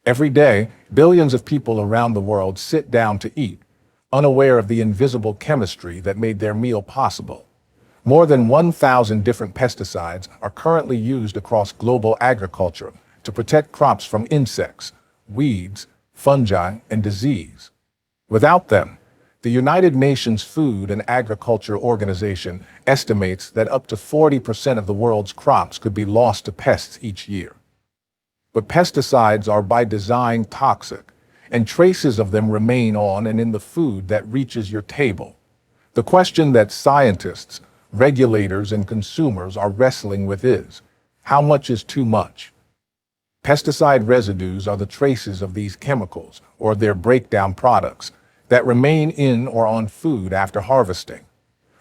Every day, billions of people around the world sit down to eat, unaware of the invisible chemistry that made their meal possible. More than 1,000 different pesticides are currently used across global agriculture to protect crops from insects, weeds, fungi, and disease. Without them, the United Nations Food and Agriculture Organization estimates that up to 40% of the world's crops could be lost to pests each year. But pesticides are by design toxic, and traces of them remain on and in the food that reaches your table. The question that scientists, regulators, and consumers are wrestling with is, how much is too much? Pesticide residues are the traces of these chemicals, or their breakdown products, that remain in or on food after harvesting.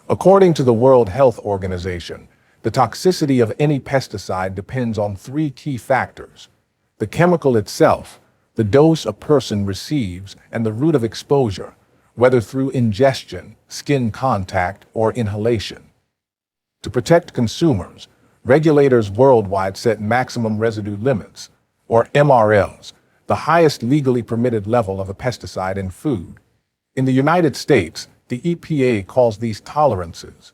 According to the World Health Organization, the toxicity of any pesticide depends on three key factors: the chemical itself, the dose a person receives, and the route of exposure, whether through ingestion, skin contact, or inhalation. To protect consumers, regulators worldwide set maximum residue limits, or MRLs, the highest legally permitted level of a pesticide in food. In the United States, the EPA calls these tolerances.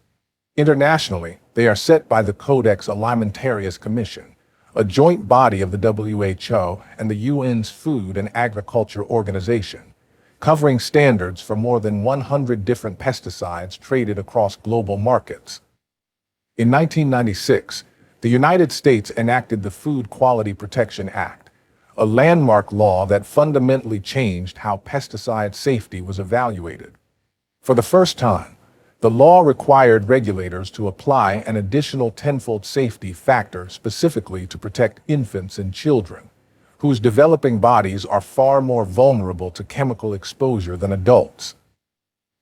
Internationally, they are set by the Codex Alimentarius Commission, a joint body of the WHO and the UN's Food and Agriculture Organization, covering standards for more than 100 different pesticides traded across global markets. In 1996, the United States enacted the Food Quality Protection Act, a landmark law that fundamentally changed how pesticide safety was evaluated. For the first time, the law required regulators to apply an additional tenfold safety factor specifically to protect infants and children, whose developing bodies are far more vulnerable to chemical exposure than adults.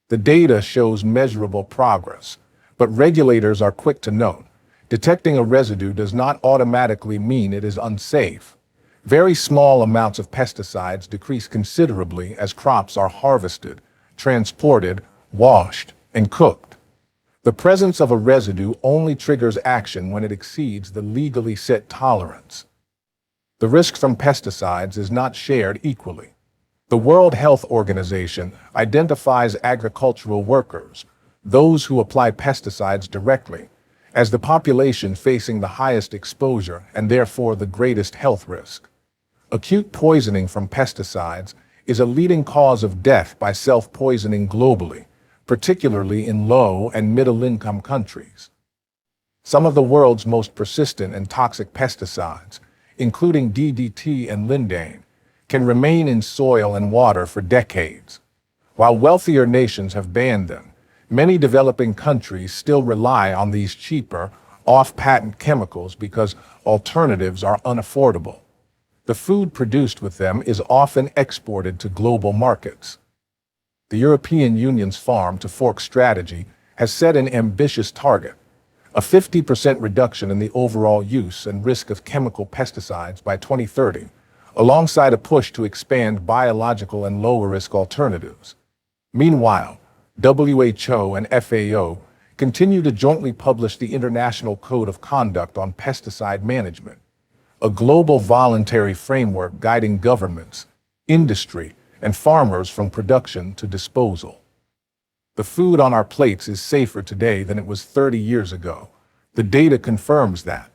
The data shows measurable progress, but regulators are quick to note, detecting a residue does not automatically mean it is unsafe. Very small amounts of pesticides decrease considerably as crops are harvested, transported, washed, and cooked. The presence of a residue only triggers action when it exceeds the legally set tolerance. The risk from pesticides is not shared equally. The World Health Organization identifies agricultural workers, those who apply pesticides directly, as the population facing the highest exposure and therefore the greatest health risk. Acute poisoning from pesticides is a leading cause of death by self-poisoning globally, particularly in low and middle-income countries. Some of the world's most persistent and toxic pesticides, including DDT and lindane, can remain in soil and water for decades. While wealthier nations have banned them, many developing countries still rely on these cheaper, off-patent chemicals because alternatives are unaffordable. The food produced with them is often exported to global markets. The European Union's farm-to-fork strategy has set an ambitious target: a 50% reduction in the overall use and risk of chemical pesticides by 2030, alongside a push to expand biological and lower-risk alternatives. Meanwhile, WHO and FAO continue to jointly publish the International Code of Conduct on Pesticide Management, a global voluntary framework guiding governments, industry, and farmers from production to disposal. The food on our plates is safer today than it was 30 years ago. The data confirms that.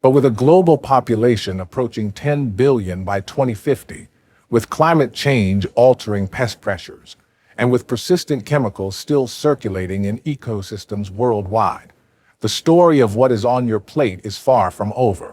But with a global population approaching 10 billion by 2050, with climate change altering pest pressures, and with persistent chemicals still circulating in ecosystems worldwide, the story of what is on your plate is far from over.